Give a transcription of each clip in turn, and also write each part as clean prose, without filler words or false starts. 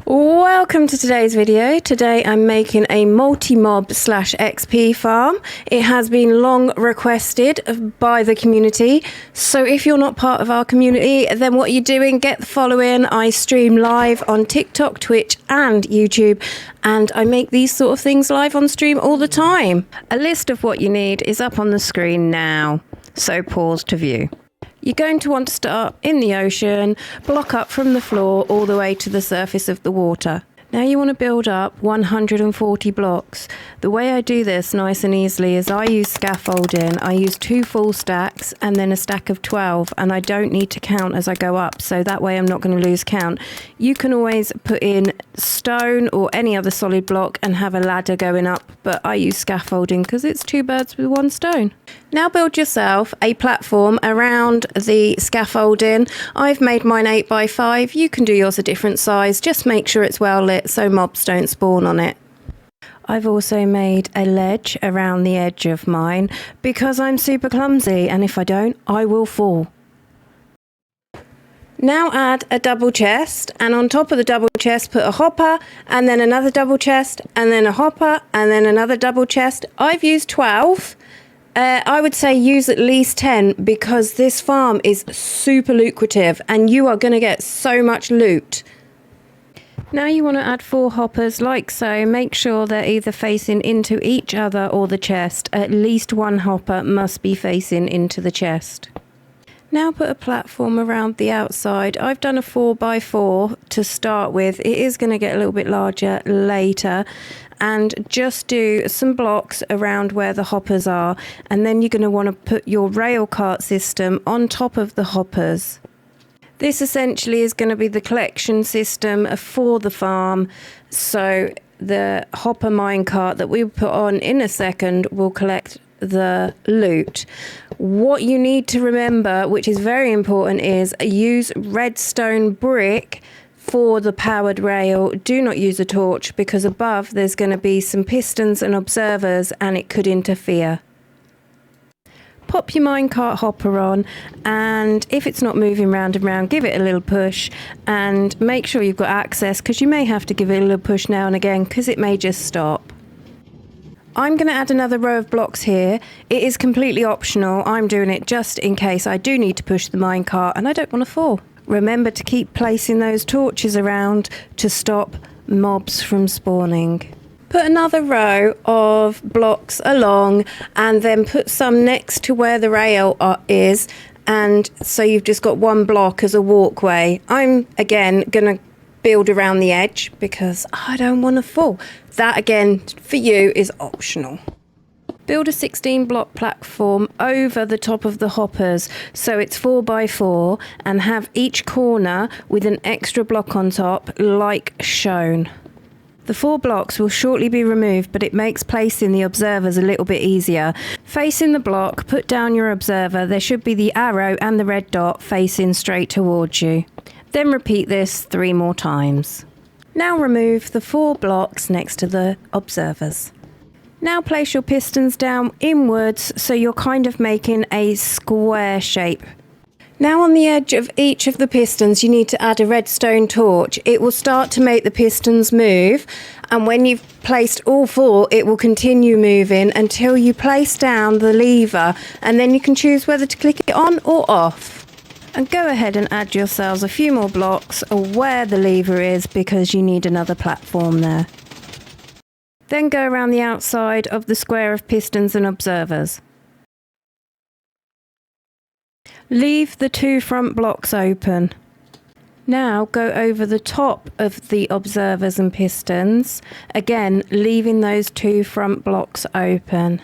Welcome to today's video. Today I'm making a multi-mob / XP farm. It has been long requested by the community. So if you're not part of our community, then what are you doing? Get the following. I stream live on TikTok, Twitch and YouTube, and I make these sort of things live on stream all the time. A list of what you need is up on the screen now, so pause to view. You're going to want to start in the ocean, block up from the floor all the way to the surface of the water. Now you want to build up 140 blocks. The way I do this nice and easily is I use scaffolding. I use 2 full stacks and then a stack of 12, and I don't need to count as I go up, so that way I'm not going to lose count. You can always put in stone or any other solid block and have a ladder going up, but I use scaffolding because it's 2 birds with 1 stone. Now build yourself a platform around the scaffolding. I've made mine 8 by 5. You can do yours a different size. Just make sure it's well lit so mobs don't spawn on it. I've also made a ledge around the edge of mine because I'm super clumsy, and if I don't, I will fall. Now add a double chest, and on top of the double chest put a hopper, and then another double chest, and then a hopper, and then another double chest. I've used 12. I would say use at least 10 because this farm is super lucrative and you are going to get so much loot. Now you want to add 4 hoppers like so. Make sure they're either facing into each other or the chest. At least 1 hopper must be facing into the chest. Now put a platform around the outside. I've done a 4 by 4 to start with. It is going to get a little bit larger later. And just do some blocks around where the hoppers are. And then you're going to want to put your rail cart system on top of the hoppers. This essentially is going to be the collection system for the farm. So the hopper minecart that we put on in a second will collect the loot. What you need to remember, which is very important, is use redstone brick for the powered rail. Do not use a torch because above there's going to be some pistons and observers and it could interfere. Pop your minecart hopper on, and if it's not moving round and round, give it a little push and make sure you've got access, because you may have to give it a little push now and again because it may just stop. I'm going to add another row of blocks here. It is completely optional. I'm doing it just in case I do need to push the minecart and I don't want to fall. Remember to keep placing those torches around to stop mobs from spawning. Put another row of blocks along and then put some next to where the rail is, and so you've just got 1 block as a walkway. I'm again going to build around the edge because I don't want to fall. That again for you is optional. Build a 16 block platform over the top of the hoppers so it's 4 by 4 and have each corner with an extra block on top like shown. The 4 blocks will shortly be removed, but it makes placing the observers a little bit easier. Facing the block, put down your observer. There should be the arrow and the red dot facing straight towards you. Then repeat this 3 more times. Now remove the 4 blocks next to the observers. Now place your pistons down inwards so you're kind of making a square shape. Now on the edge of each of the pistons you need to add a redstone torch. It will start to make the pistons move, and when you've placed all 4 it will continue moving until you place down the lever, and then you can choose whether to click it on or off. And go ahead and add yourselves a few more blocks where the lever is because you need another platform there. Then go around the outside of the square of pistons and observers. Leave the 2 front blocks open. Now go over the top of the observers and pistons, again leaving those 2 front blocks open.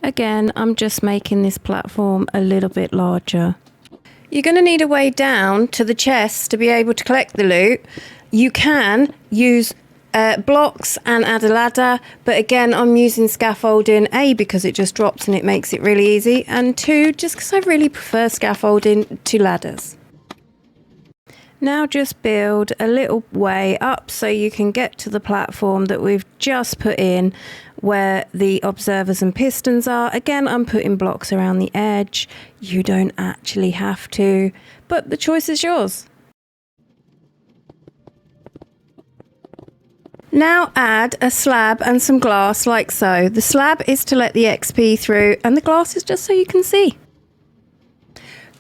Again, I'm just making this platform a little bit larger. You're going to need a way down to the chests to be able to collect the loot. You can use blocks and add a ladder, but again I'm using scaffolding, A because it just drops and it makes it really easy, and 2 just because I really prefer scaffolding to ladders. Now just build a little way up so you can get to the platform that we've just put in where the observers and pistons are. Again, I'm putting blocks around the edge. You don't actually have to, but the choice is yours. Now add a slab and some glass like so. The slab is to let the XP through and the glass is just so you can see.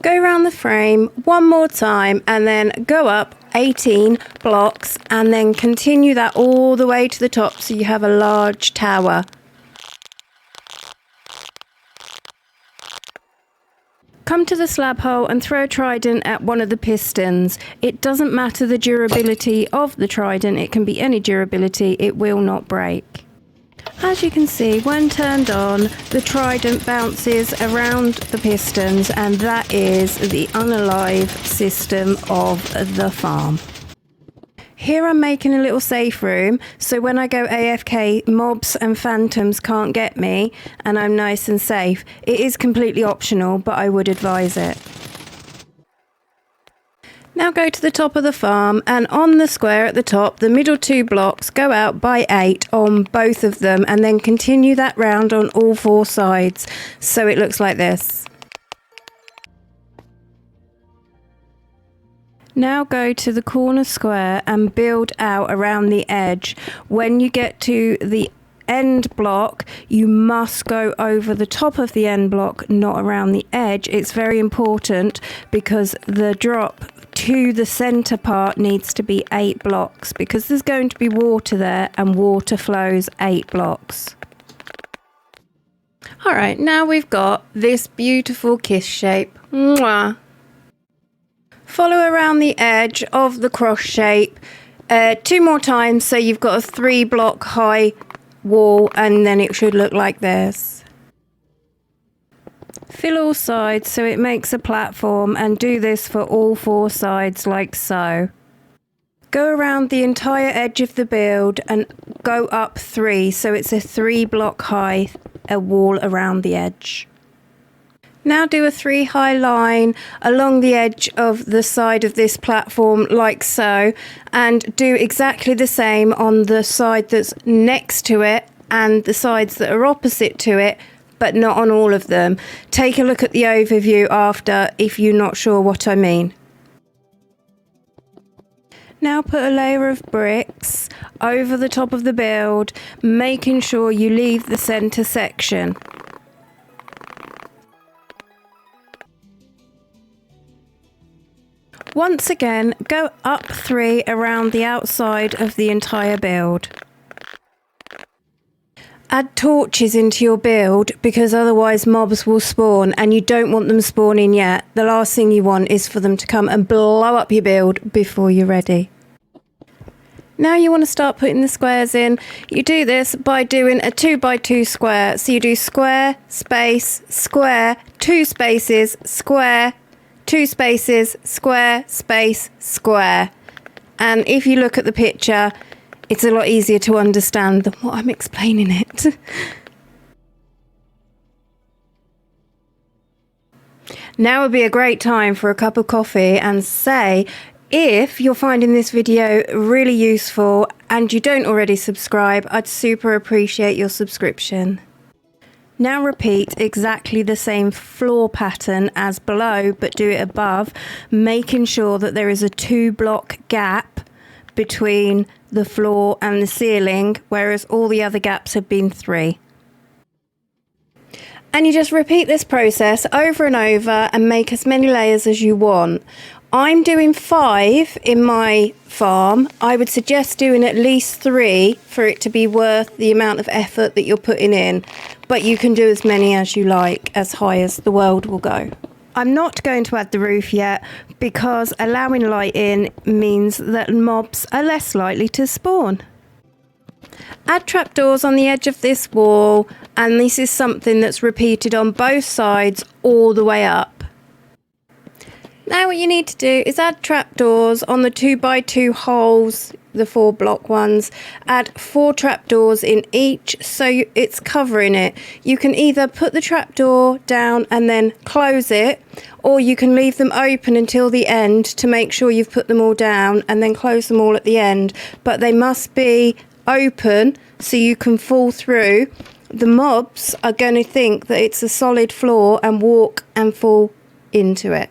Go around the frame one more time and then go up 18 blocks and then continue that all the way to the top so you have a large tower. Come to the slab hole and throw a trident at one of the pistons. It doesn't matter the durability of the trident, it can be any durability, it will not break. As you can see, when turned on, the trident bounces around the pistons and that is the unalive system of the farm. Here I'm making a little safe room, so when I go AFK, mobs and phantoms can't get me and I'm nice and safe. It is completely optional, but I would advise it. Now go to the top of the farm and on the square at the top, the middle 2 blocks go out by 8 on both of them and then continue that round on all 4 sides. So it looks like this. Now go to the corner square and build out around the edge. When you get to the end block, you must go over the top of the end block, not around the edge. It's very important because the drop to the center part needs to be 8 blocks because there's going to be water there and water flows 8 blocks. Alright, now we've got this beautiful kiss shape. Mwah. Follow around the edge of the cross shape 2 more times so you've got a 3 block high wall and then it should look like this. Fill all sides so it makes a platform and do this for all 4 sides like so. Go around the entire edge of the build and go up 3 so it's a 3 block high wall around the edge. Now do a 3 high line along the edge of the side of this platform like so and do exactly the same on the side that's next to it and the sides that are opposite to it, but not on all of them. Take a look at the overview after if you're not sure what I mean. Now put a layer of bricks over the top of the build, making sure you leave the center section. Once again, go up 3 around the outside of the entire build. Add torches into your build because otherwise mobs will spawn and you don't want them spawning yet. The last thing you want is for them to come and blow up your build before you're ready. Now you want to start putting the squares in. You do this by doing a 2 by 2 square. So you do square, space, square, 2 spaces, square, 2 spaces, square, space, square. And if you look at the picture, it's a lot easier to understand than what I'm explaining it. Now would be a great time for a cup of coffee and say, if you're finding this video really useful and you don't already subscribe, I'd super appreciate your subscription. Now repeat exactly the same floor pattern as below, but do it above, making sure that there is a 2 block gap between the floor and the ceiling, whereas all the other gaps have been 3. And you just repeat this process over and over and make as many layers as you want. I'm doing 5 in my farm. I would suggest doing at least 3 for it to be worth the amount of effort that you're putting in. But you can do as many as you like, as high as the world will go. I'm not going to add the roof yet because allowing light in means that mobs are less likely to spawn. Add trapdoors on the edge of this wall, and this is something that's repeated on both sides all the way up. Now what you need to do is add trapdoors on the 2 by 2 holes, the 4 block ones. Add 4 trapdoors in each so it's covering it. You can either put the trapdoor down and then close it, or you can leave them open until the end to make sure you've put them all down and then close them all at the end. But they must be open so you can fall through. The mobs are going to think that it's a solid floor and walk and fall into it.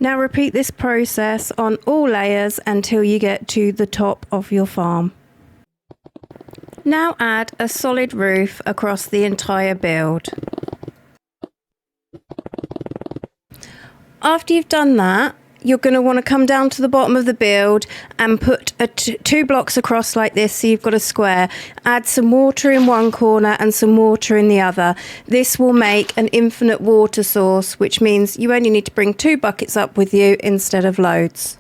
Now repeat this process on all layers until you get to the top of your farm. Now add a solid roof across the entire build. After you've done that, you're going to want to come down to the bottom of the build and put two blocks across like this, so you've got a square. Add some water in one corner and some water in the other. This will make an infinite water source, which means you only need to bring 2 buckets up with you instead of loads.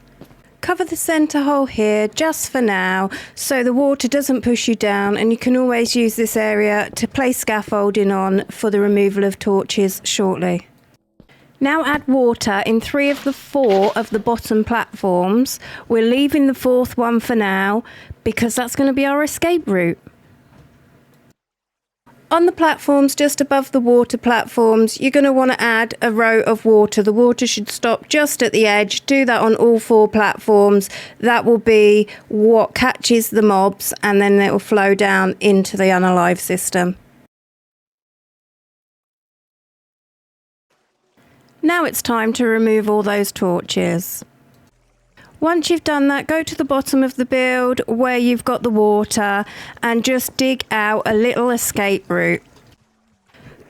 Cover the centre hole here just for now, so the water doesn't push you down, and you can always use this area to place scaffolding on for the removal of torches shortly. Now add water in 3 of the 4 of the bottom platforms. We're leaving the 4th one for now because that's going to be our escape route. On the platforms just above the water platforms, you're going to want to add a row of water. The water should stop just at the edge. Do that on all 4 platforms. That will be what catches the mobs, and then it will flow down into the unalive system. Now it's time to remove all those torches. Once you've done that, go to the bottom of the build where you've got the water and just dig out a little escape route.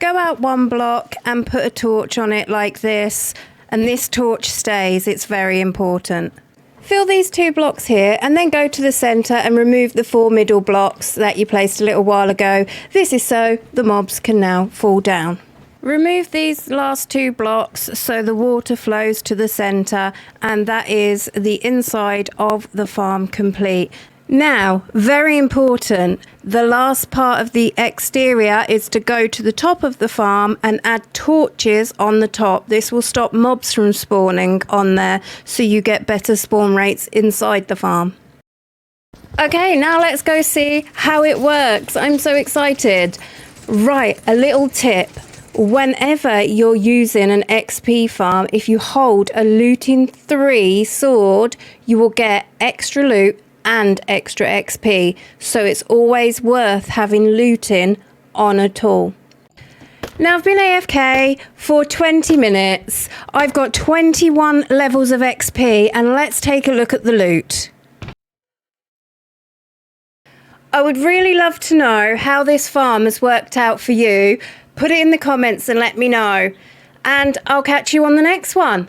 Go out 1 block and put a torch on it like this, and this torch stays. It's very important. Fill these 2 blocks here and then go to the centre and remove the 4 middle blocks that you placed a little while ago. This is so the mobs can now fall down. Remove these last 2 blocks so the water flows to the centre, and that is the inside of the farm complete. Now, very important, the last part of the exterior is to go to the top of the farm and add torches on the top. This will stop mobs from spawning on there, so you get better spawn rates inside the farm. Okay, now let's go see how it works. I'm so excited. Right, a little tip. Whenever you're using an XP farm, if you hold a looting 3 sword, you will get extra loot and extra XP. So it's always worth having looting on a tool. Now I've been AFK for 20 minutes. I've got 21 levels of XP, and let's take a look at the loot. I would really love to know how this farm has worked out for you. Put it in the comments and let me know. And I'll catch you on the next one.